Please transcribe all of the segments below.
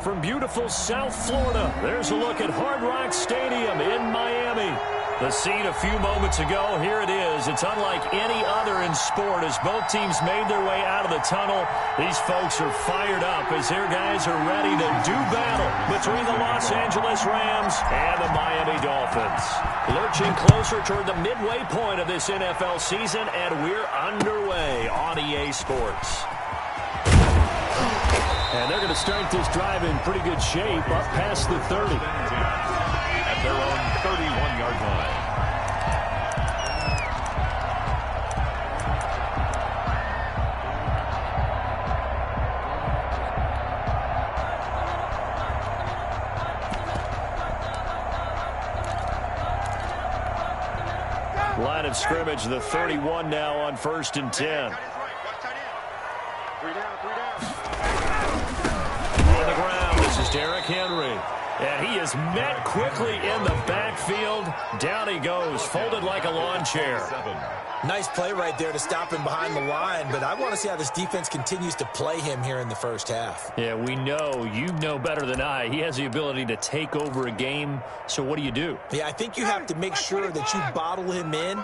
from beautiful South Florida. There's a look at Hard Rock Stadium in Miami. The scene a few moments ago, here it is. It's unlike any other in sport as both teams made their way out of the tunnel. These folks are fired up as their guys are ready to do battle between the Los Angeles Rams and the Miami Dolphins. Lurching closer toward the midway point of this NFL season, and we're underway on EA Sports. And they're going to start this drive in pretty good shape, up past the 30. At their own 31-yard line. Line of scrimmage, the 31 now on 1st and 10. On the ground, this is Derrick Henry. And he is met quickly in the backfield. Down he goes, folded like a lawn chair. Nice play right there to stop him behind the line, but I want to see how this defense continues to play him here in the first half. Yeah, we know, you know better than I, he has the ability to take over a game. So what do? Yeah, I think you have to make sure that you bottle him in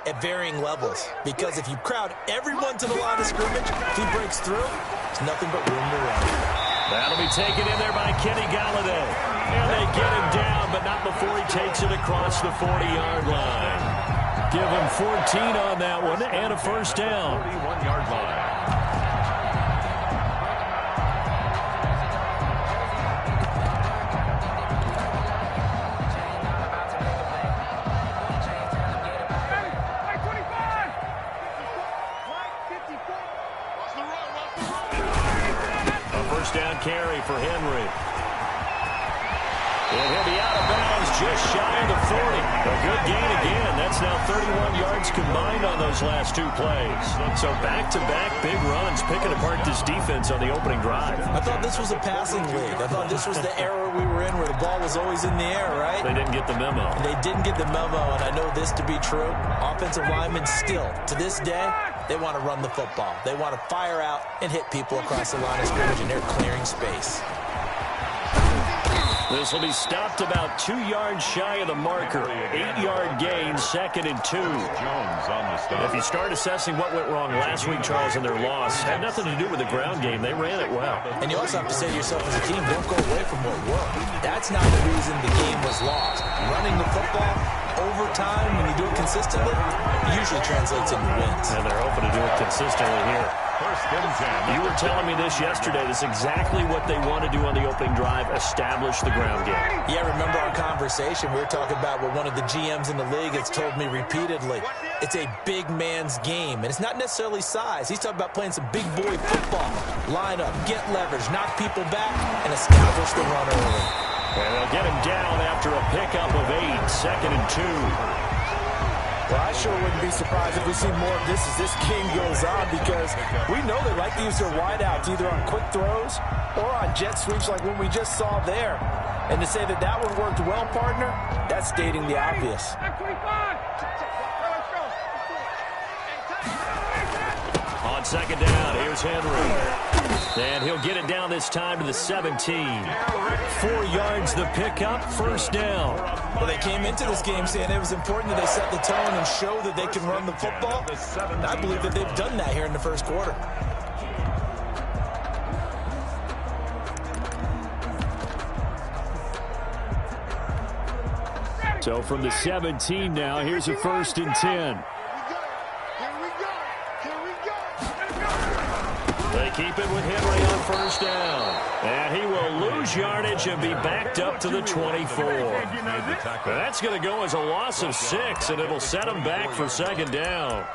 at varying levels, because if you crowd everyone to the line of scrimmage, if he breaks through, there's nothing but room to run. That'll be taken in there by Kenny Galladay. And they get him down, but not before he takes it across the 40-yard line. Give him 14 on that one and a first down. 41-yard line. Down carry for Henry. And he'll be out of bounds just shy of the 40. A good gain again. That's now 31 yards combined on those last two plays. So back-to-back big runs picking apart this defense on the opening drive. I thought this was a passing league. I thought this was the era we were in where the ball was always in the air, right? They didn't get the memo. They didn't get the memo, and I know this to be true. Offensive linemen still, to this day, they want to run the football. They want to fire out and hit people across the line of scrimmage, and they're clearing space. This will be stopped about 2 yards shy of the marker. 8-yard gain, 2nd and 2. Jones on the stop. If you start assessing what went wrong last week, Charles, in their loss, had nothing to do with the ground game. They ran it well. And you also have to say to yourself as a team, don't go away from what worked. That's not the reason the game was lost. Running the football over time, when you do it consistently, it usually translates into wins. And they're hoping to do it consistently here. First and 10. You were telling me this yesterday. This is exactly what they want to do on the opening drive, establish the ground game. Yeah, remember our conversation? We were talking about what one of the GMs in the league has told me repeatedly. It's a big man's game, and it's not necessarily size. He's talking about playing some big boy football. Line up, get leverage, knock people back, and establish the run early. And they'll get him down after a pickup of 8, 2nd and 2. Well, I sure wouldn't be surprised if we see more of this as this game goes on, because we know they like to use their wideouts either on quick throws or on jet sweeps like what we just saw there. And to say that that one worked well, partner, that's stating the obvious. On 2nd down, here's Henry. And he'll get it down this time to the 17. 4 yards the pickup, first down. Well, they came into this game saying it was important that they set the tone and show that they can run the football. And I believe that they've done that here in the first quarter. So from the 17 now, here's a 1st and 10. They keep it with Henry on first down. And he will lose yardage and be backed up to the 24. That's going to go as a loss of 6, and it'll set him back for 2nd down.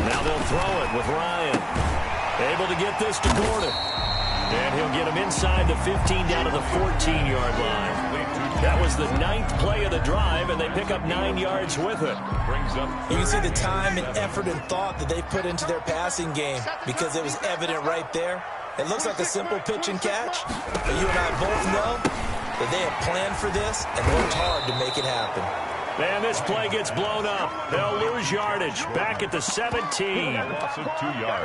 Now they'll throw it with Ryan. Able to get this to Gordon. And he'll get him inside the 15 down to the 14-yard line. That was the 9th play of the drive, and they pick up 9 yards with it. You can see the time and effort and thought that they put into their passing game because it was evident right there. It looks like a simple pitch and catch, but you and I both know that they have planned for this and worked hard to make it happen. And this play gets blown up. They'll lose yardage back at the 17.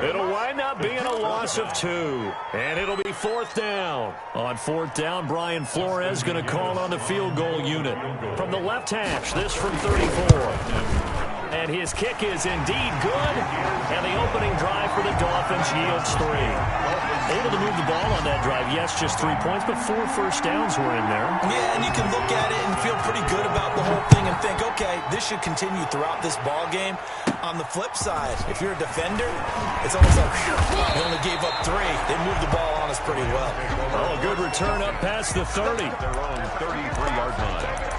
It'll wind up being a loss of 2. And it'll be 4th down. On 4th down, Brian Flores going to call on the field goal unit. From the left hash, this from 34. And his kick is indeed good. And the opening drive for the Dolphins yields 3. Able to move the ball on that drive. Yes, just 3 points, but 4 first downs were in there. Yeah, and you can look at it and feel pretty good about the whole thing and think, okay, this should continue throughout this ball game. On the flip side, if you're a defender, it's almost like they only gave up 3. They moved the ball on us pretty well. Oh, a good return up past the 30. Their own 33-yard line.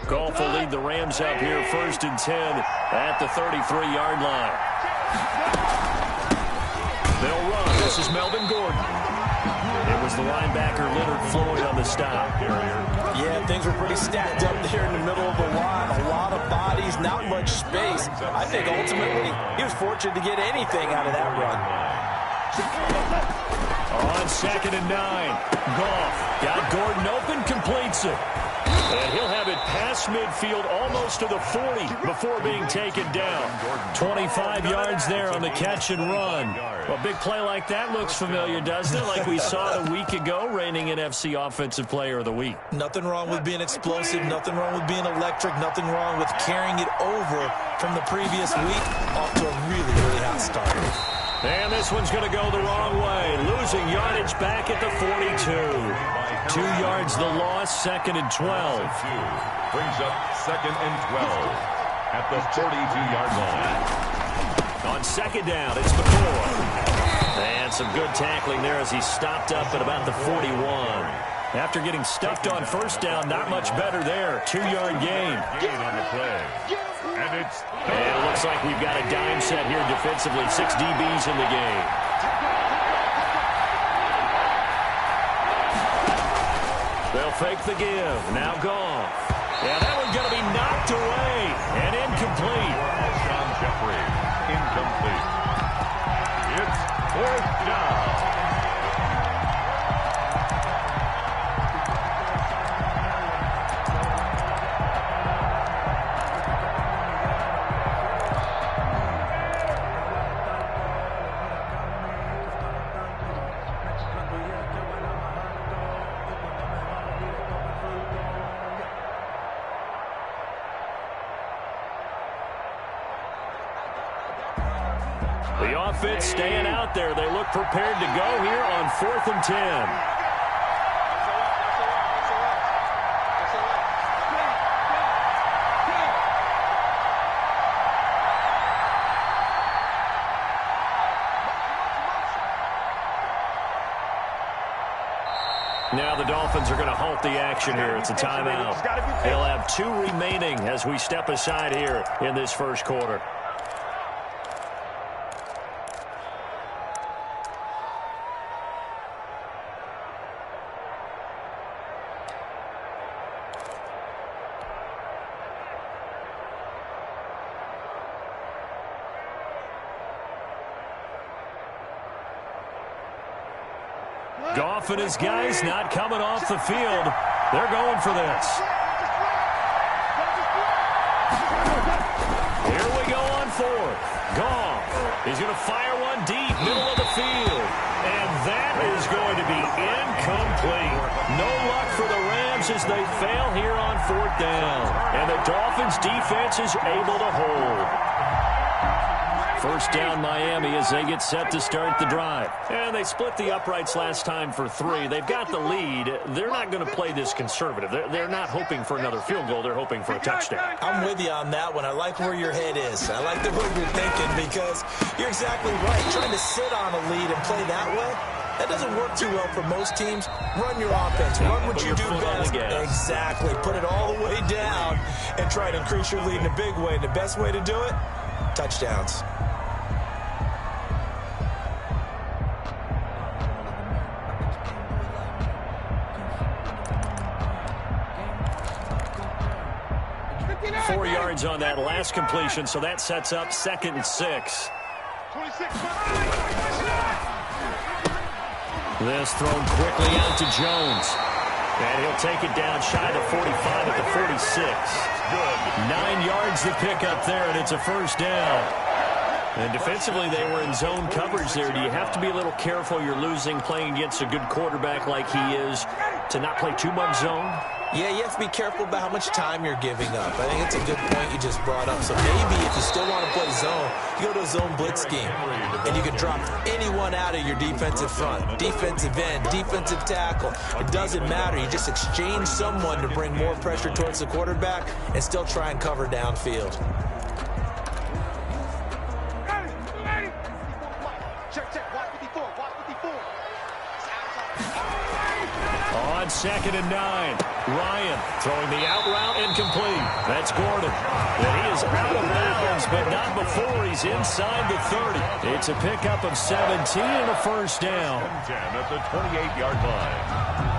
Goff will lead the Rams up here 1st and 10 at the 33-yard line. They'll run. This is Melvin Gordon. It was the linebacker Leonard Floyd on the stop. Yeah, things were pretty stacked up there in the middle of the line. A lot of bodies, not much space. I think ultimately he was fortunate to get anything out of that run. On 2nd and 9, Goff got Gordon open, completes it. And he'll have it past midfield almost to the 40 before being taken down. 25 yards there on the catch and run. Well, a big play like that looks familiar, doesn't it? Like we saw a week ago, reigning NFC Offensive Player of the Week. Nothing wrong with being explosive. Nothing wrong with being electric. Nothing wrong with carrying it over from the previous week off to a really, really hot start. And this one's going to go the wrong way. Losing yardage back at the 42. 2 yards the loss, 2nd and 12. Brings up 2nd and 12 at the 32-yard line. On 2nd down, it's McCoy. And some good tackling there as he stopped up at about the 41. After getting stuffed on 1st down, not much better there. 2-yard gain. Gain on the play. And it looks like we've got a dime set here defensively. 6 DBs in the game. They'll fake the give. Now Goff. Yeah, that one's going to be knocked away and incomplete. Sean Jeffrey, incomplete. It's 4th down. The offense staying out there. They look prepared to go here on 4th and 10. Now the Dolphins are going to halt the action here. It's a timeout. They'll have 2 remaining as we step aside here in this first quarter. Goff and his guys not coming off the field. They're going for this. Here we go on 4th. Goff. He's going to fire one deep, middle of the field. And that is going to be incomplete. No luck for the Rams as they fail here on 4th down. And the Dolphins defense is able to hold. First down Miami as they get set to start the drive. And they split the uprights last time for 3. They've got the lead. They're not going to play this conservative. They're not hoping for another field goal. They're hoping for a touchdown. I'm with you on that one. I like where your head is. I like the way you're thinking because you're exactly right. Trying to sit on a lead and play that way, that doesn't work too well for most teams. Run your offense. Run what you do best. Exactly. Put it all the way down and try to increase your lead in a big way. And the best way to do it, touchdowns. Four yards on that last completion, so that sets up 2nd and 6. This thrown quickly out to Jones. And he'll take it down shy of the 45 at the 46. Good. 9 yards to pick up there, and it's a first down. And defensively, they were in zone coverage there. Do you have to be a little careful? You're losing playing against a good quarterback like he is to not play too much zone? Yeah, you have to be careful about how much time you're giving up. I think it's a good point you just brought up. So maybe if you still want to play zone, you go to a zone blitz scheme. And you can drop anyone out of your defensive front. Defensive end, defensive tackle. It doesn't matter. You just exchange someone to bring more pressure towards the quarterback and still try and cover downfield. On 2nd and 9, Ryan throwing the out route incomplete. That's Gordon. And he is out of bounds, but not before he's inside the 30. It's a pickup of 17 and a first down. 10 at the 28-yard line.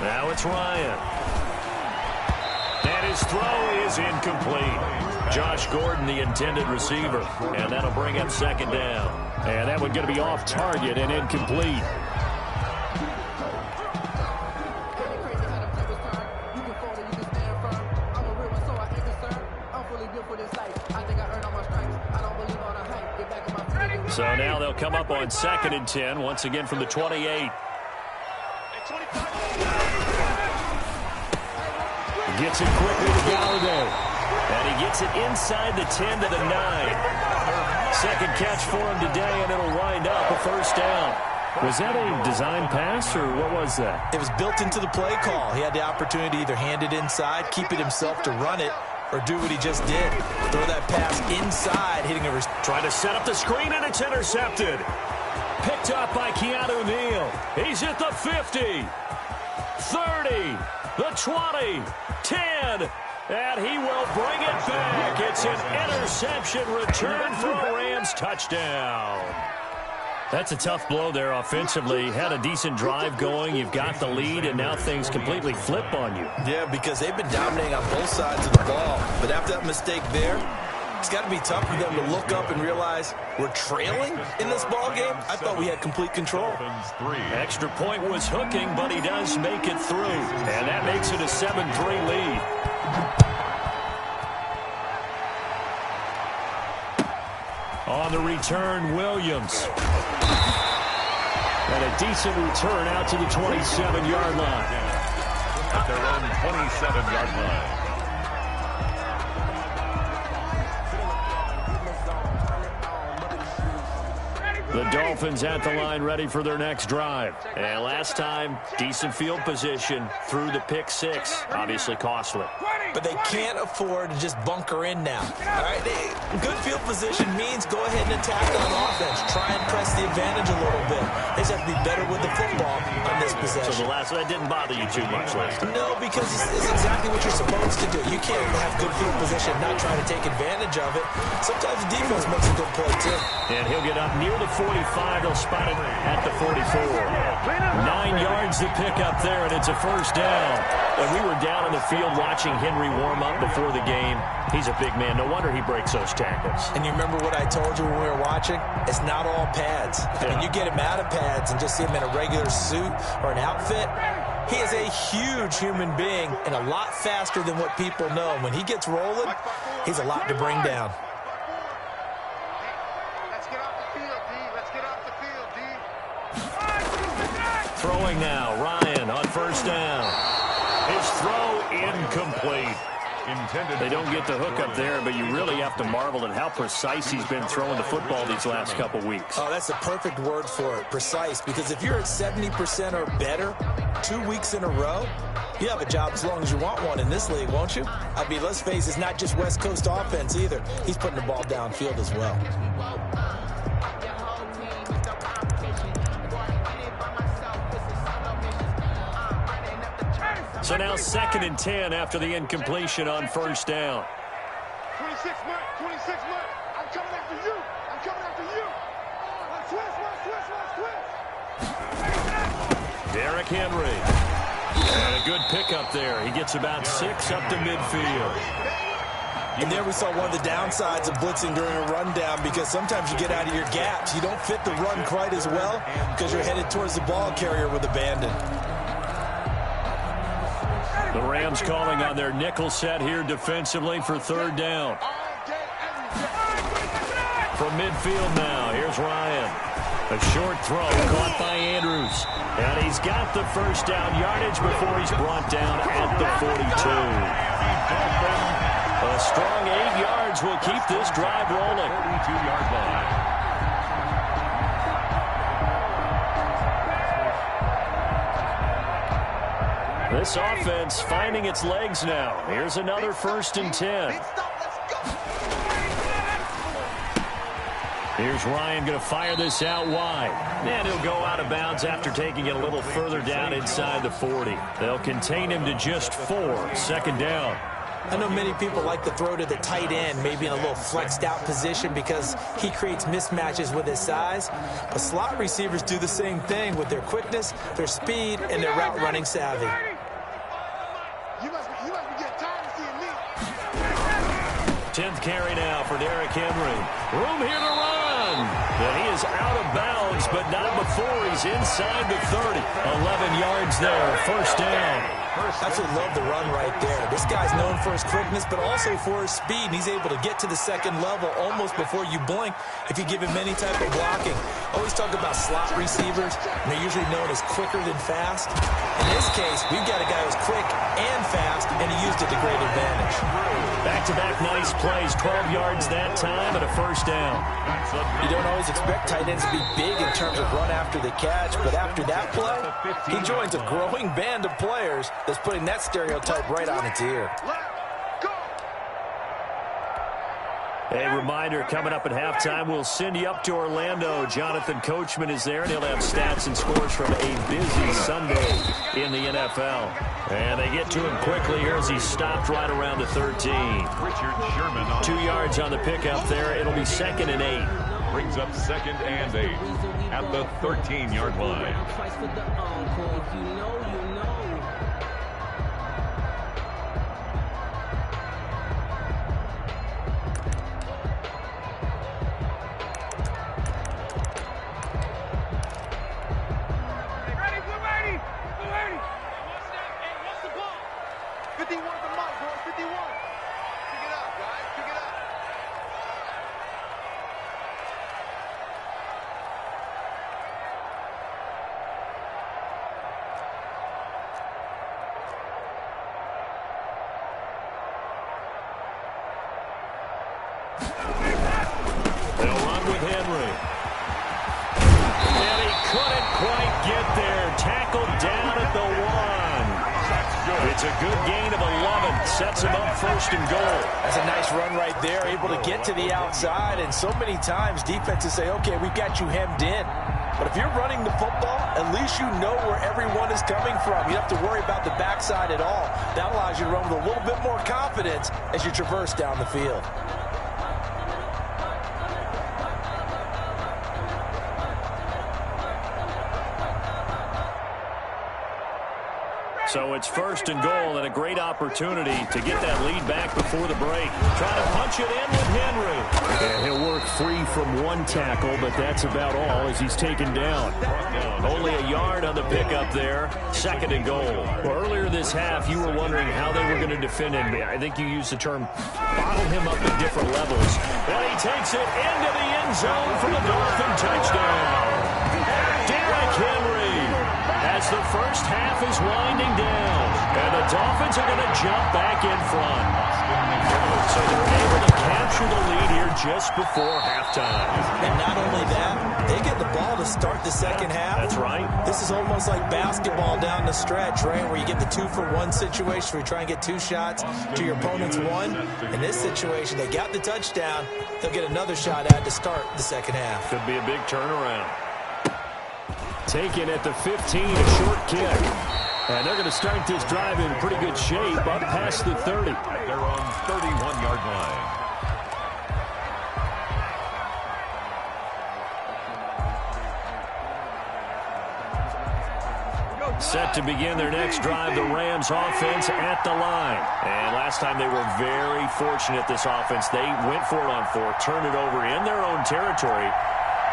Now it's Ryan. And his throw is incomplete. Josh Gordon, the intended receiver. And that'll bring up 2nd down. And that one's going to be off target and incomplete. So now they'll come up on 2nd and 10, once again from the 28. Gets it quickly to Gallagher. And he gets it inside the 10 to the 9. Second catch for him today, and it'll wind up a first down. Was that a design pass, or what was that? It was built into the play call. He had the opportunity to either hand it inside, keep it himself to run it, or do what he just did. Throw that pass inside, hitting a... Trying to set up the screen, and it's intercepted. Picked up by Keanu Neal. He's at the 50, 30, the 20, 10, and he will bring it back. It's an interception return for a Rams touchdown. That's a tough blow there offensively. Had a decent drive going. You've got the lead, and now things completely flip on you. Yeah, because they've been dominating on both sides of the ball. But after that mistake there, it's got to be tough for them to look up and realize we're trailing in this ball game. I thought we had complete control. Extra point was hooking, but he does make it through. And that makes it a 7-3 lead. On the return, Williams. And a decent return out to the 27-yard line. At their own 27-yard line. The Dolphins at the line ready for their next drive. And last time, decent field position through the pick six. Obviously costly. But they can't afford to just bunker in now. All right, good field position means go ahead and attack on offense. Try and press the advantage a little bit. They just have to be better with the football on this possession. So that didn't bother you too much last time? No, because it's exactly what you're supposed to do. You can't have good field position and not try to take advantage of it. Sometimes the defense makes a good play, too. And he'll get up near the 45. They'll spot it at the 44. 9 yards to pick up there, and it's a first down. And we were down in the field watching Henry warm up before the game. He's a big man. No wonder he breaks those tackles. And you remember what I told you when we were watching? It's not all pads. I mean, you get him out of pads and just see him in a regular suit or an outfit, He is a huge human being and a lot faster than what people know. When he gets rolling, he's a lot to bring down. Let's get off the field, D. Let's get off the field, D. Throwing now, Ryan on first down. His throw incomplete. They don't get the hook up there, but you really have to marvel at how precise he's been throwing the football these last couple weeks. Oh, that's the perfect word for it, precise, because if you're at 70% or better 2 weeks in a row, you have a job as long as you want one in this league, won't you? I mean, let's face it, it's not just West Coast offense either. He's putting the ball downfield as well. So now 2nd and 10 after the incompletion on first down. 26 months, 26 months. I'm coming after you. I'm coming after you. Twist. Derrick Henry. And a good pickup there. He gets about 6 up to midfield. And there we saw one of the downsides of blitzing during a rundown, because sometimes you get out of your gaps. You don't fit the run quite as well because you're headed towards the ball carrier with abandon. The Rams calling on their nickel set here defensively for 3rd down. From midfield now, here's Ryan. A short throw caught by Andrews. And he's got the first down yardage before he's brought down at the 42. A strong 8 yards will keep this drive rolling. 42-yard line. This offense finding its legs now. Here's another 1st and 10. Here's Ryan going to fire this out wide. And he'll go out of bounds after taking it a little further down inside the 40. They'll contain him to just 4. 2nd down. I know many people like to throw to the tight end, maybe in a little flexed out position because he creates mismatches with his size. But slot receivers do the same thing with their quickness, their speed, and their route running savvy. You must be getting tired of seeing me. 10th carry now for Derrick Henry. Room here to run. And he is out of bounds, but not before he's inside the 30. 11 yards there, 1st down. Absolutely love the run right there. This guy's known for his quickness, but also for his speed. And he's able to get to the 2nd level almost before you blink if you give him any type of blocking. Always talk about slot receivers, and they're usually known as quicker than fast. In this case, we've got a guy who's quick and fast, and he used it to great advantage. Back-to-back nice plays, 12 yards that time and a 1st down. You don't always expect tight ends to be big in terms of run after the catch, but after that play, he joins a growing band of players that's putting that stereotype right on its ear. A reminder, coming up at halftime, we'll send you up to Orlando. Jonathan Coachman is there, and he'll have stats and scores from a busy Sunday in the NFL. And they get to him quickly here as he stopped right around the 13. Richard Sherman. 2 yards on the pickup there. It'll be 2nd and 8. Brings up 2nd and 8 at the 13-yard line. They'll run with Henry. And he couldn't quite get there. Tackled down at the 1. It's a good gain of 11. Sets him up 1st and goal. That's a nice run right there, able to get to the outside. And so many times defenses say, okay, we've got you hemmed in. But if you're running the football, at least you know where everyone is coming from. You don't have to worry about the backside at all. That allows you to run with a little bit more confidence as you traverse down the field. So it's 1st and goal and a great opportunity to get that lead back before the break. Trying to punch it in with Henry. And he'll work free from one tackle, but that's about all as he's taken down. Only a yard on the pickup there. 2nd and goal. Well, earlier this half, you were wondering how they were going to defend him. I think you used the term bottle him up at different levels. Well, he takes it into the end zone for the Dolphin touchdown. Derrick Henry, as the first half is winding down, and the Dolphins are going to jump back in front. So they're able to capture the lead here just before halftime. And not only that, they get the ball to start the second half. That's right. This is almost like basketball down the stretch, right, where you get the 2-for-1 situation where you try and get 2 shots to your opponent's 1. In this situation, they got the touchdown. They'll get another shot at to start the second half. Could be a big turnaround. Taken at the 15, a short kick. And they're going to start this drive in pretty good shape up past the 30. At their own 31-yard line. Set to begin their next drive, the Rams offense at the line. And last time they were very fortunate, this offense. They went for it on 4, turned it over in their own territory,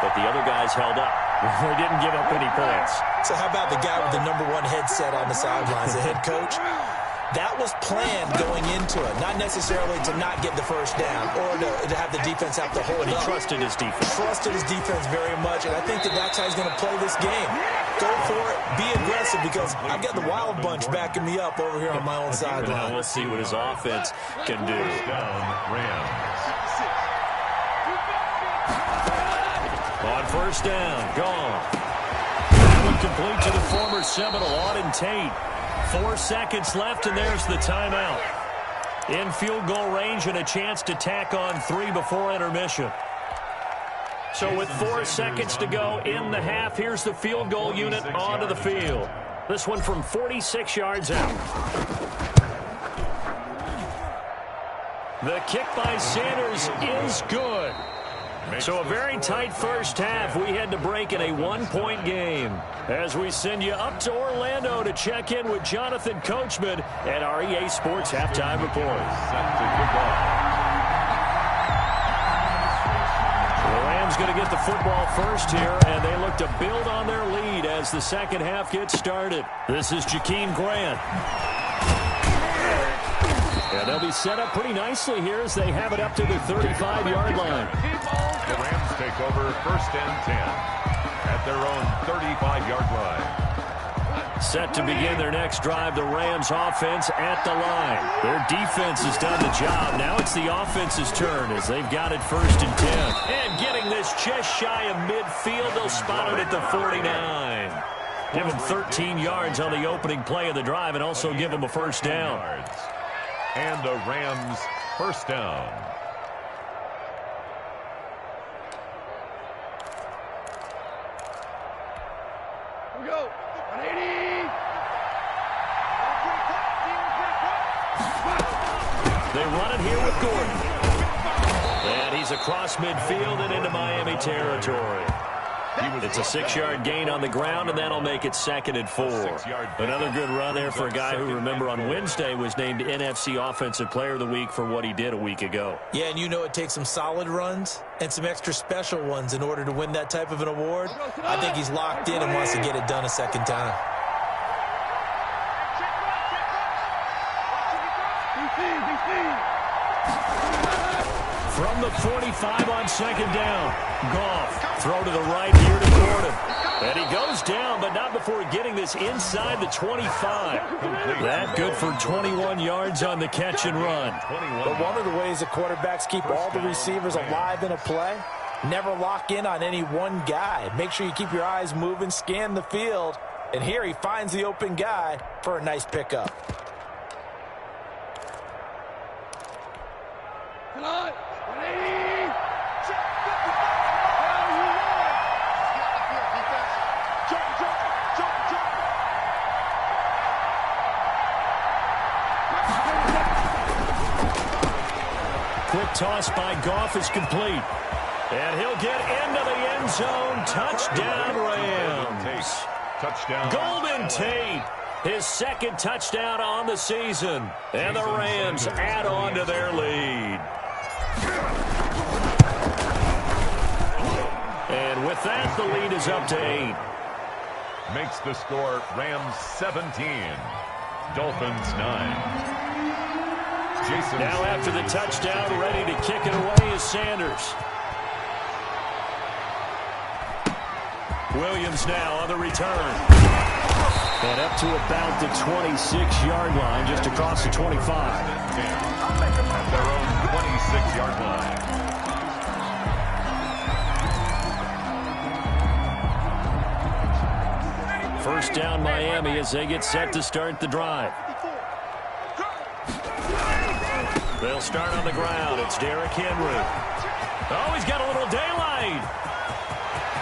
but the other guys held up. They didn't give up any points. So how about the guy with the #1 headset on the sidelines, the head coach? That was planned going into it, not necessarily to not get the first down or to have the defense have to hold But he up. trusted his defense. Trusted his defense very much, and I think that's how he's going to play this game. Go for it, be aggressive, because I've got the wild bunch backing me up over here on my own sideline. We'll see what his offense can do. Down, Rams. On first down, gone. That one complete to the former Seminole, Auden Tate. 4 seconds left, and there's the timeout. In field goal range and a chance to tack on 3 before intermission. So with 4 seconds to go in the half, here's the field goal unit onto the field. This one from 46 yards out. The kick by Sanders is good. So a very tight first half. We had to break in a 1-point game. As we send you up to Orlando to check in with Jonathan Coachman at our EA Sports Halftime Report. The Rams going to get the football first here, and they look to build on their lead as the second half gets started. This is Jakeem Grant. And they'll be set up pretty nicely here as they have it up to the 35-yard line. The Rams take over 1st and 10 at their own 35-yard line. Set to begin their next drive, the Rams offense at the line. Their defense has done the job. Now it's the offense's turn as they've got it 1st and 10. And getting this just shy of midfield, they'll spot it at the 49. Give them 13 yards on the opening play of the drive and also give them a first down. And the Rams first down. Here we go. 180. They run it here with Gordon. And he's across midfield and into Miami territory. It's a 6-yard gain on the ground, and that'll make it 2nd and 4. Another good run there for a guy who, remember, on Wednesday was named NFC Offensive Player of the Week for what he did a week ago. Yeah, and you know it takes some solid runs and some extra special ones in order to win that type of an award. I think he's locked in and wants to get it done a second time. From the 45 on 2nd down, Goff, throw to the right here to Gordon. And he goes down, but not before getting this inside the 25. That good for 21 yards on the catch and run. But one of the ways the quarterbacks keep all the receivers alive in a play, never lock in on any one guy. Make sure you keep your eyes moving, scan the field. And here he finds the open guy for a nice pickup. Come on. 180. Quick toss by Goff is complete. And he'll get into the end zone. Touchdown, Rams. Touchdown. Golden Tate, his 2nd touchdown on the season. And the Rams add on to their lead. that, the lead is up to 8. Makes the score Rams 17, Dolphins 9. Jason now after the touchdown, ready to kick it away is Sanders. Williams now on the return. And up to about the 26-yard line, just across the 25. At their own 26-yard line. First down Miami as they get set to start the drive. They'll start on the ground. It's Derrick Henry. Oh, he's got a little daylight.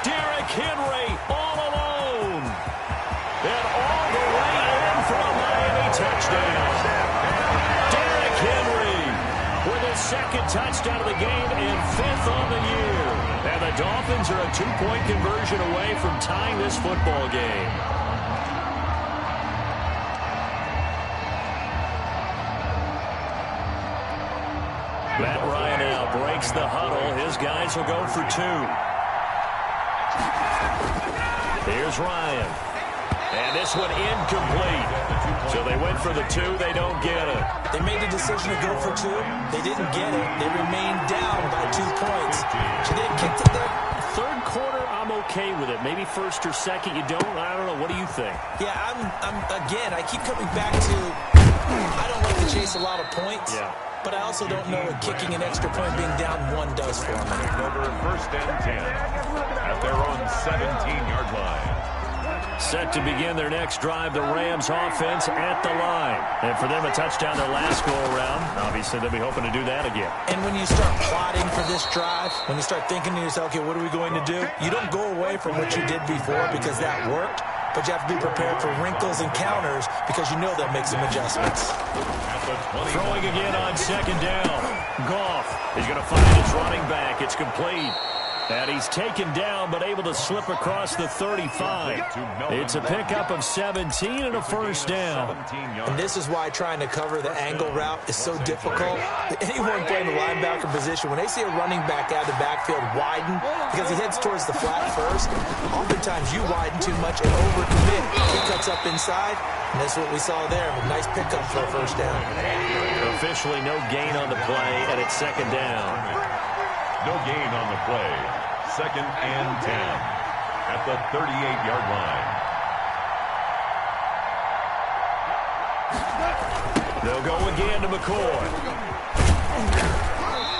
Derrick Henry all alone. And all the way in for a Miami touchdown. Derrick Henry with his second touchdown of the game and 5th on the year. And the Dolphins are a 2-point conversion away from tying this football game. Matt Ryan now breaks the huddle. His guys will go for 2. Here's Ryan. And this one incomplete. So they went for the 2. They don't get it. They made the decision to go for 2. They didn't get it. They remained down by 2 points. Should they have kicked it there? Third quarter, I'm okay with it. Maybe first or second, you don't. I don't know. What do you think? Yeah, again, I keep coming back to I don't like to chase a lot of points. Yeah. But I also don't know what kicking an extra point being down 1 does for me. Over first and 10 at their own 17-yard line. Set to begin their next drive, the Rams offense at the line. And for them, a touchdown their last go-around. Obviously, they'll be hoping to do that again. And when you start plotting for this drive, when you start thinking to yourself, okay, what are we going to do? You don't go away from what you did before because that worked. But you have to be prepared for wrinkles and counters because you know they'll make some adjustments. Throwing again on second down. Goff is going to find his running back. It's complete. And he's taken down but able to slip across the 35. It's a pickup of 17 and a first down. And this is why trying to cover the angle route is so difficult. Anyone playing the linebacker position, when they see a running back out of the backfield widen because he heads towards the flat first, oftentimes you widen too much and overcommit. He cuts up inside, and that's what we saw there. A nice pickup for a first down. Officially no gain on the play, and it's second down. No gain on the play. Second and 10 at the 38-yard line. They'll go again to McCoy.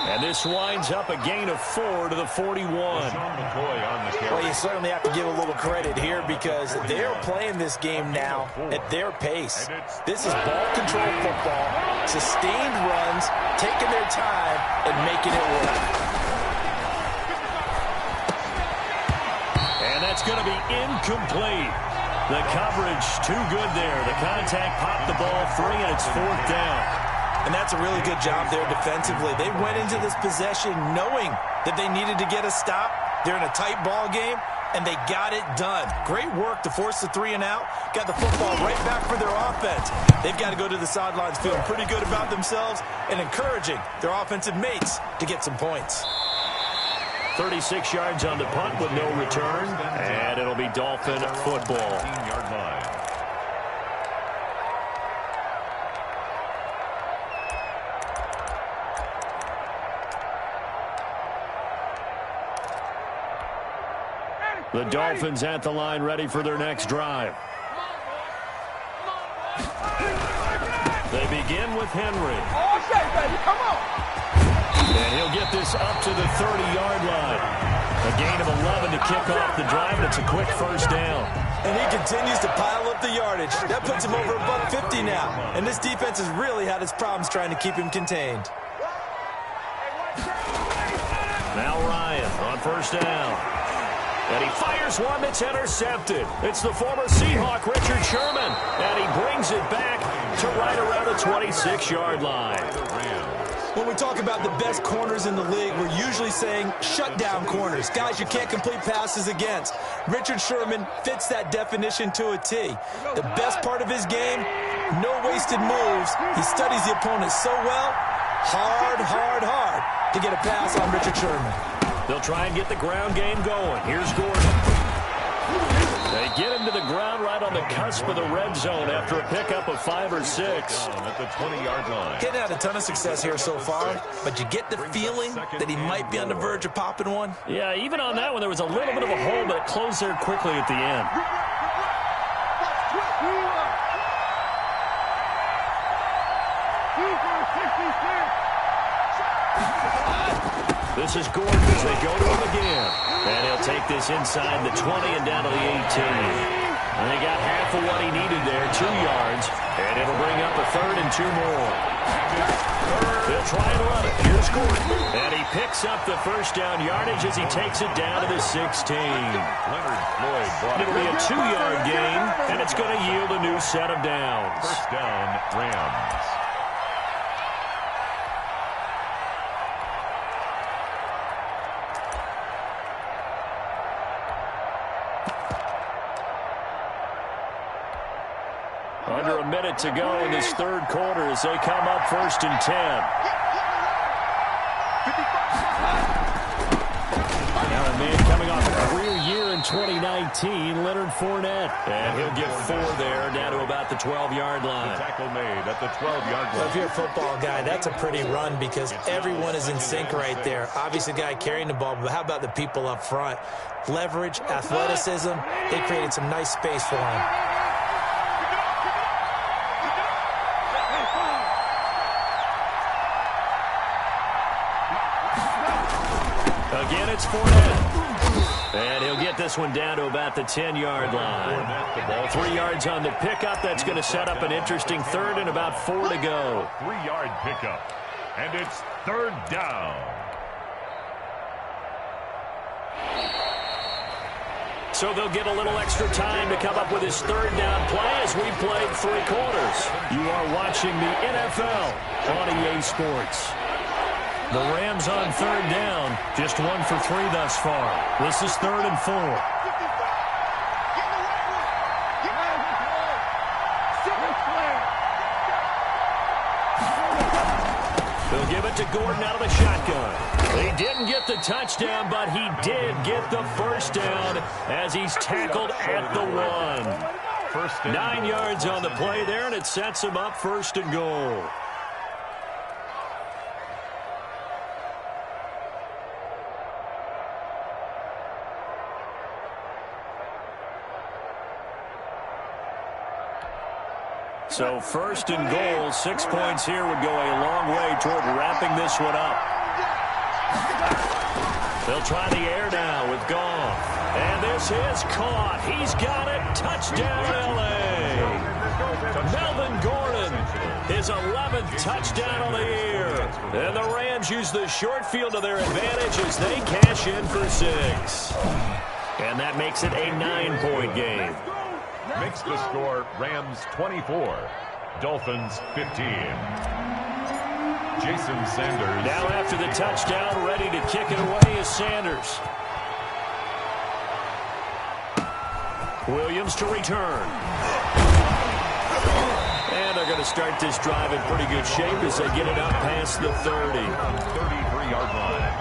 And this winds up a gain of 4 to the 41. Well, you certainly have to give a little credit here because they're playing this game now at their pace. This is ball control football, sustained runs, taking their time, and making it work. It's going to be incomplete. The coverage too good there. The contact popped the ball free, and it's 4th down. And that's a really good job there defensively. They went into this possession knowing that they needed to get a stop. They're in a tight ball game, and they got it done. Great work to force the 3 and out. Got the football right back for their offense. They've got to go to the sidelines feeling pretty good about themselves and encouraging their offensive mates to get some points. 36 yards on the punt with no return, and it'll be Dolphin football. 15-yard line. The Dolphins at the line, ready for their next drive. They begin with Henry. Okay, baby, come on. And he'll get this up to the 30-yard line. A gain of 11 to kick off the drive, and it's a quick first down. And he continues to pile up the yardage. That puts him over $150 now. And this defense has really had its problems trying to keep him contained. Now Ryan on first down. And he fires one that's intercepted. It's the former Seahawk, Richard Sherman. And he brings it back to right around the 26-yard line. When we talk about the best corners in the league, we're usually saying shutdown corners, guys you can't complete passes against. Richard Sherman fits that definition to a T. The best part of his game, no wasted moves. He studies the opponent so well, hard to get a pass on Richard Sherman. They'll try and get the ground game going. Here's Gordon. They get him to the ground right on the cusp of the red zone after a pickup of 5 or 6. At the 20-yard line. Getting had a ton of success here so far, but you get the feeling that he might be on the verge of popping one. Yeah, even on that one, there was a little bit of a hole, but it closed there quickly at the end. This is Gordon as they go to him again. And he'll take this inside the 20 and down to the 18. And they got half of what he needed there, 2 yards. And it'll bring up a 3rd and 2 more. They'll try and run it. Here's Gordon. And he picks up the first down yardage as he takes it down to the 16. Leonard Floyd brought It'll be a 2-yard gain, and it's going to yield a new set of downs. First down, Rams. Under a minute to go in this 3rd quarter as they come up 1st and 10. Now a man coming off a career year in 2019, Leonard Fournette. And he'll get 4 there, down to about the 12-yard line. Tackle made at the 12-yard line. If you're a football guy, that's a pretty run because everyone is in sync right there. Obviously, the guy carrying the ball, but how about the people up front? Leverage, athleticism, they created some nice space for him. Again, it's Fournette. And he'll get this one down to about the 10-yard line. 3 yards on the pickup. That's going to set up an interesting 3rd and about 4 to go. 3-yard pickup. And it's 3rd down. So they'll get a little extra time to come up with his 3rd down play as we played 3 quarters. You are watching the NFL on EA Sports. The Rams on 3rd down, just 1 for 3 thus far. This is 3rd and 4. They'll give it to Gordon out of the shotgun. He didn't get the touchdown, but he did get the 1st down as he's tackled at the 1. 9 yards on the play there, and it sets him up 1st and goal. So 1st and goal, 6 points here would go a long way toward wrapping this one up. They'll try the air now with Goff. And this is caught. He's got it. Touchdown, L.A. Melvin Gordon, his 11th touchdown on the year. And the Rams use the short field to their advantage as they cash in for 6. And that makes it a 9-point game. Makes the score Rams 24, Dolphins 15. Jason Sanders. Now after the touchdown, ready to kick it away is Sanders. Williams to return. And they're going to start this drive in pretty good shape as they get it up past the 30. 33-yard line.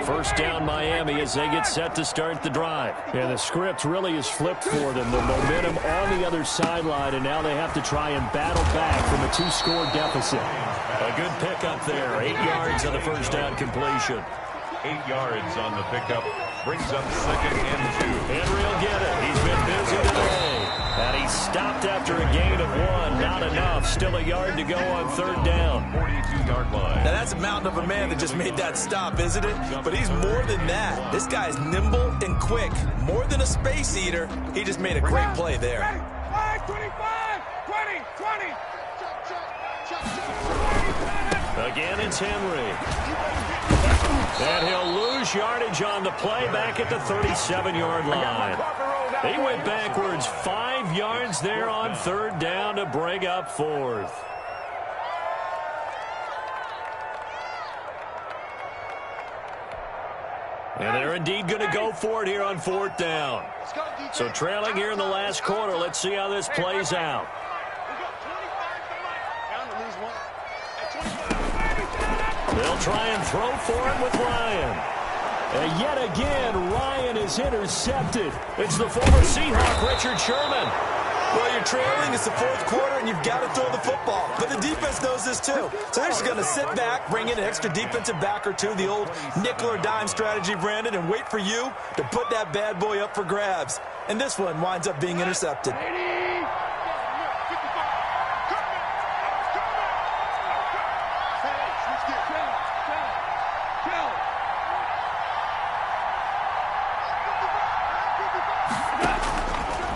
First down Miami as they get set to start the drive. And the script really is flipped for them. The momentum on the other sideline, and now they have to try and battle back from a 2-score deficit. A good pickup there. 8 yards on the first down completion. 8 yards on the pickup. Brings up 2nd and 2. Henry will get it. He's been busy today. And he stopped after a gain of 1. Not enough. Still a yard to go on 3rd down. 42-yard line. Now that's a mountain of a man that just made that stop, isn't it? But he's more than that. This guy's nimble and quick. More than a space eater. He just made a great play there. 5, 25, 20, 20. Again, it's Henry. And he'll lose yardage on the play back at the 37-yard line. He went backwards 5 yards there on 3rd down to bring up 4th. And they're indeed going to go for it here on 4th down. So trailing here in the last quarter, let's see how this plays out. They'll try and throw for it with Ryan. And yet again, Ryan is intercepted. It's the former Seahawk, Richard Sherman. Well, you're trailing. It's the fourth quarter, and you've got to throw the football. But the defense knows this, too. So they're just going to sit back, bring in an extra defensive back or two, the old nickel or dime strategy, Brandon, and wait for you to put that bad boy up for grabs. And this one winds up being intercepted.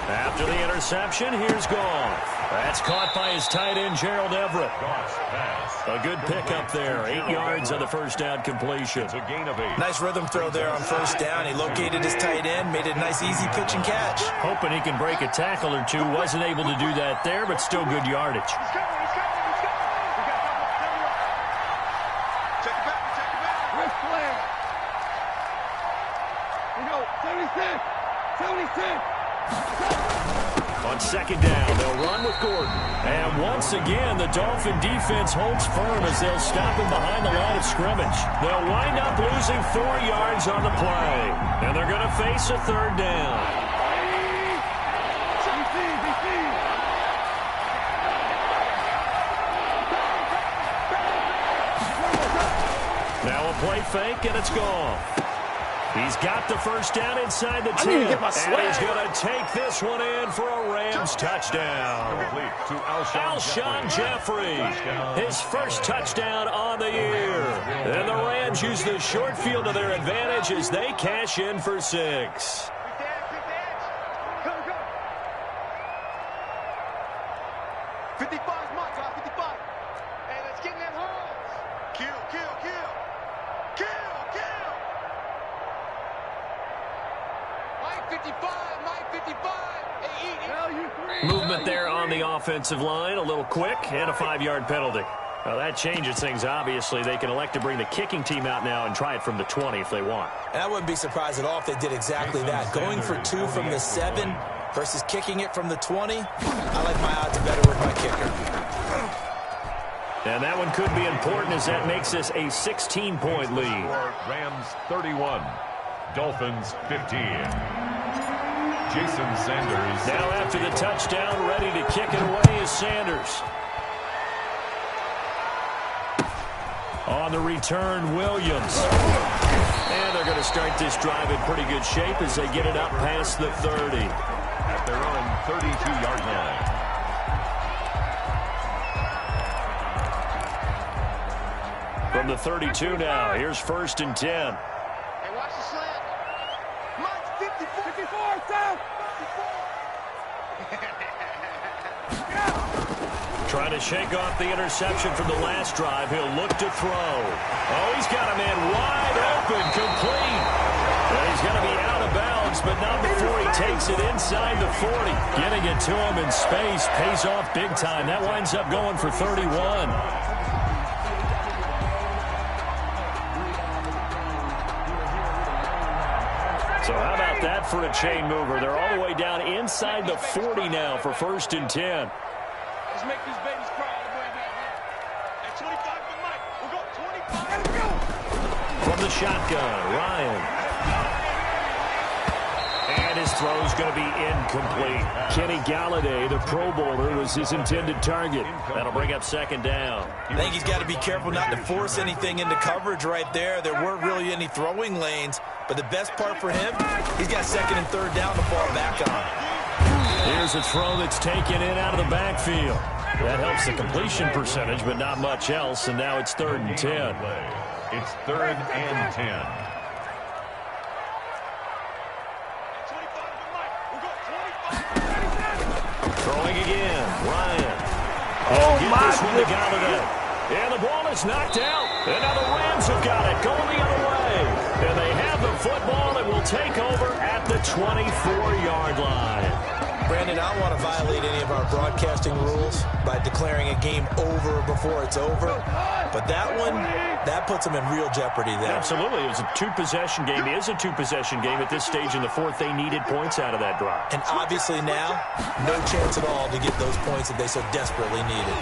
After the interception, here's Goff. That's caught by his tight end, Gerald Everett. A good pickup there. 8 yards on the first down completion. It's a gain of 8. Nice rhythm throw there on first down. He located his tight end, made it a nice, easy pitch and catch. Hoping he can break a tackle or two. Wasn't able to do that there, but still good yardage. Check it back. Wrist play. We go. 76. On second down, they'll run with Gordon. And once again, the Dolphin defense holds firm as they'll stop him behind the line of scrimmage. They'll wind up losing 4 yards on the play. And they're going to face a third down. Now a play fake, and it's gone. He's got the first down inside the 10. And he's going to take this one in for a Rams touchdown. To Alshon Jeffrey, his first touchdown on the year. And the Rams use the short field to their advantage as they cash in for 6. Movement there on the offensive line, a little quick, and a 5-yard penalty. Well, that changes things, obviously. They can elect to bring the kicking team out now and try it from the 20 if they want. And I wouldn't be surprised at all if they did exactly that. Going for 2 from the 7 versus kicking it from the 20. I like my odds better with my kicker. And that one could be important as that makes this a 16-point lead. Rams 31, Dolphins 15. Jason Sanders. Now after the touchdown, ready to kick it away is Sanders. On the return, Williams. And they're going to start this drive in pretty good shape as they get it up past the 30. At their own 32-yard line. From the 32 now, here's 1st and 10. Hey, watch the slant. Mike, 54, down. Trying to shake off the interception from the last drive. He'll look to throw. Oh, he's got a man wide open, complete. And he's going to be out of bounds, but not before he takes it inside the 40. Getting it to him in space pays off big time. That winds up going for 31. So how about that for a chain mover? They're all the way down inside the 40 now for 1st and 10. Let's make these babies cry all the way back here. At 25 for Mike. We'll go 25. Let's go. From the shotgun, Ryan. And his throw's going to be incomplete. Kenny Galladay, the Pro Bowler, was his intended target. That'll bring up 2nd down. I think he's got to be careful not to force anything into coverage right there. There weren't really any throwing lanes. But the best part for him, he's got 2nd and 3rd down to fall back on. Here's a throw that's taken in out of the backfield. That helps the completion percentage, but not much else. And now it's 3rd and 10. It's 3rd and 10. Throwing again, Ryan. Oh, my goodness. And the ball is knocked out. And now the Rams have got it going the other way. And they have the football that will take over at the 24-yard line. Brandon, I don't want to violate any of our broadcasting rules by declaring a game over before it's over. But that one, that puts them in real jeopardy there. Absolutely. It was a 2-possession game. It is a 2-possession game. At this stage in the 4th, they needed points out of that drive. And obviously now, no chance at all to get those points that they so desperately needed.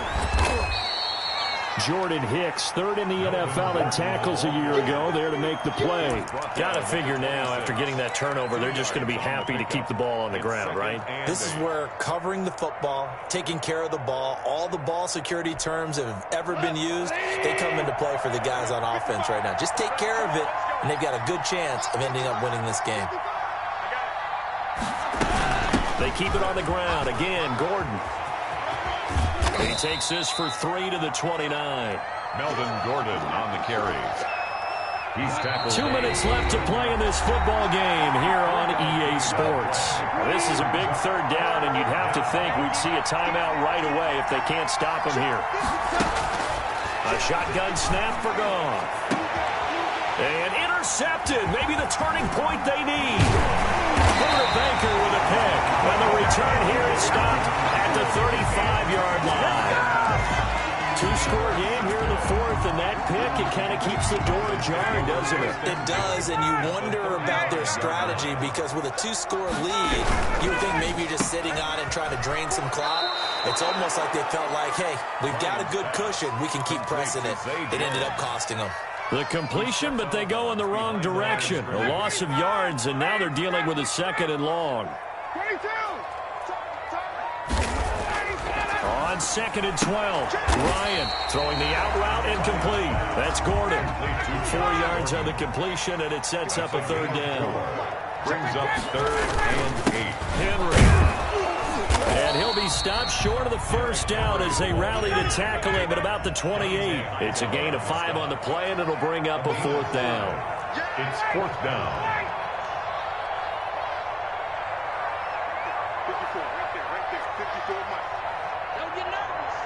Jordan Hicks, third in the NFL in tackles a year ago, there to make the play. Got to figure now, after getting that turnover, they're just going to be happy to keep the ball on the ground, right? This is where covering the football, taking care of the ball, all the ball security terms that have ever been used, they come into play for the guys on offense right now. Just take care of it, and they've got a good chance of ending up winning this game. They keep it on the ground. Again, Gordon. He takes this for 3 to the 29. Melvin Gordon on the carry. He's tackled. 2 minutes left to play in this football game here on EA Sports. This is a big third down, and you'd have to think we'd see a timeout right away if they can't stop him here. A shotgun snap for Goff. And intercepted. Maybe the turning point they need. Buda Baker with a pick. And the return here is stopped at the 35-yard line. Two-score game here in the fourth, and that pick, it kind of keeps the door ajar, doesn't it? It does, and you wonder about their strategy because with a two-score lead, you would think maybe you're just sitting on and trying to drain some clock. It's almost like they felt like, hey, we've got a good cushion. We can keep pressing it. It ended up costing them. The completion, but they go in the wrong direction. A loss of yards, and now they're dealing with a 2nd and long. On 2nd and 12, Ryan throwing the out route incomplete. That's Gordon. 4 yards on the completion, and it sets up a third down. Brings up 3rd and 8. Henry. And he'll be stopped short of the first down as they rally to tackle him at about the 28. It's a gain of 5 on the play, and it'll bring up a 4th down. It's 4th down. 54, right there, 54, Mike. Don't get nervous.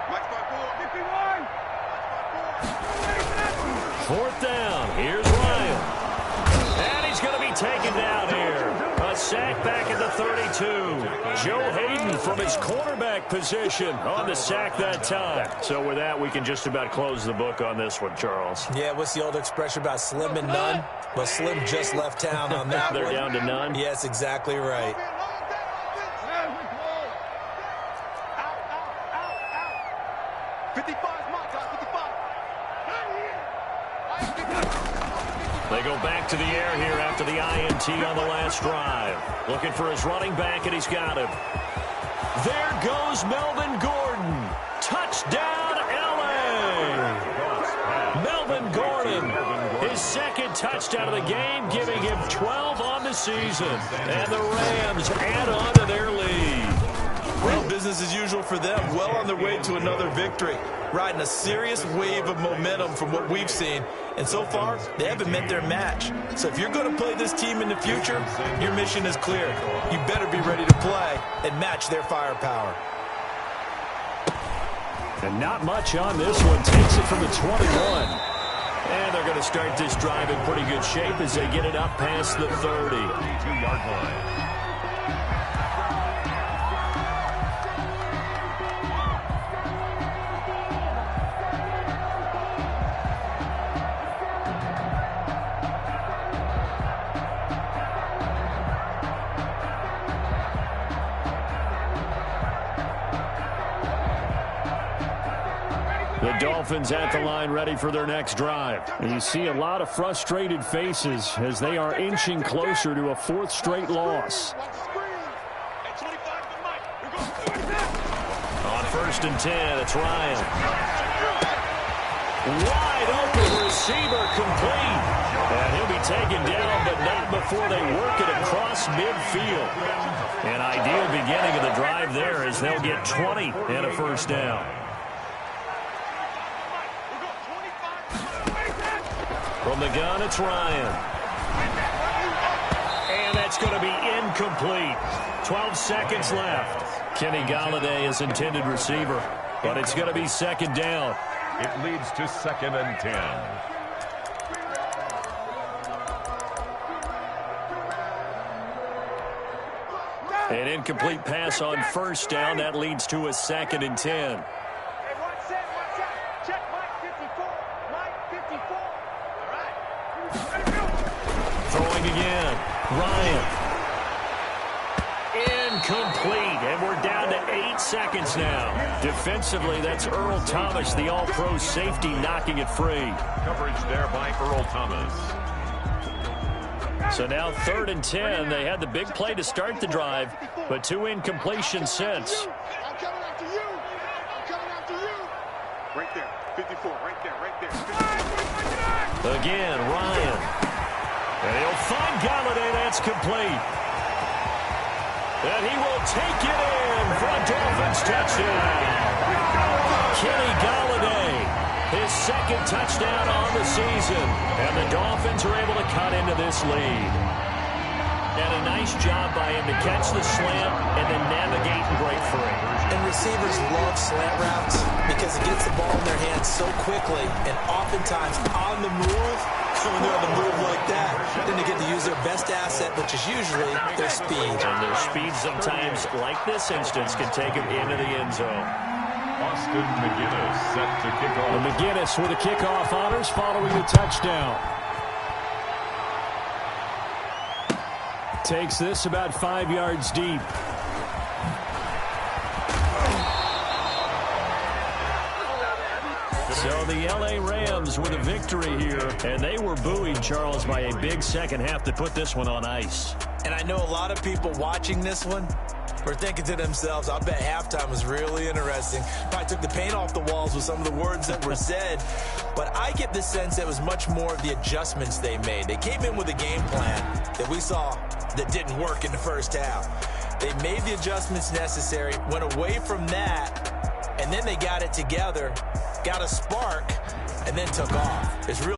Mike's by 4, 51. 4th down, here's Ryan. And he's going to be taken down here. A sack back at the 32. Joe Hayden from his quarterback position on the sack that time. So with that, we can just about close the book on this one, Charles. Yeah, what's the old expression about slim and none? Well, Slim just left town on that They're one. down to none? Yes, exactly right. 55, Mike, 55. They go back to the air here after the INT on the last drive. Looking for his running back, and he's got him. There goes Melvin Gordon. Touchdown, L.A. Melvin Gordon, his 2nd touchdown of the game, giving him 12 on the season. And the Rams add on to their lead. Well, business as usual for them. Well on their way to another victory. Riding a serious wave of momentum from what we've seen. And so far, they haven't met their match. So if you're going to play this team in the future, your mission is clear. You better be ready to play and match their firepower. And not much on this one. Takes it from the 21. And they're going to start this drive in pretty good shape as they get it up past the 30. 32-yard line. The Dolphins at the line ready for their next drive. And you see a lot of frustrated faces as they are inching closer to a 4th straight loss. On 1st and 10, it's Ryan. Wide open receiver complete. And he'll be taken down, but not before they work it across midfield. An ideal beginning of the drive there as they'll get 20 and a first down. From the gun, it's Ryan. And that's going to be incomplete. 12 seconds left. Kenny Galladay is intended receiver, but it's going to be 2nd down. It leads to 2nd and 10. An incomplete pass on 1st down. That leads to a 2nd and 10. Throwing again. Ryan. Incomplete. And we're down to 8 seconds now. Defensively, that's Earl Thomas, the all-pro safety, knocking it free. Coverage there by Earl Thomas. So now 3rd and 10. They had the big play to start the drive, but 2 incompletions since. I'm coming after you. I'm coming after you. Right there. 54. Right there. Right there. 54. Again, Ryan. And he'll find Galladay. That's complete. And he will take it in for a Dolphins touchdown. Kenny Galladay, his 2nd touchdown on the season. And the Dolphins are able to cut into this lead. And a nice job by him to catch the slant and then navigate and break free. And receivers love slant routes because it gets the ball in their hands so quickly and oftentimes on the move. When they're on the move like that, then they get to use their best asset, which is usually their speed. And their speed sometimes, like this instance, can take them into the end zone. Austin McGinnis set to kick off. And McGinnis with a kickoff honors following the touchdown. Takes this about 5 yards deep. So the L.A. Rams with a victory here, and they were buoyed, Charles, by a big second half to put this one on ice. And I know a lot of people watching this one were thinking to themselves, I bet halftime was really interesting. Probably took the paint off the walls with some of the words that were said. But I get the sense that it was much more of the adjustments they made. They came in with a game plan that we saw that didn't work in the first half. They made the adjustments necessary, went away from that, and then they got it together, got a spark, and then took off. It's really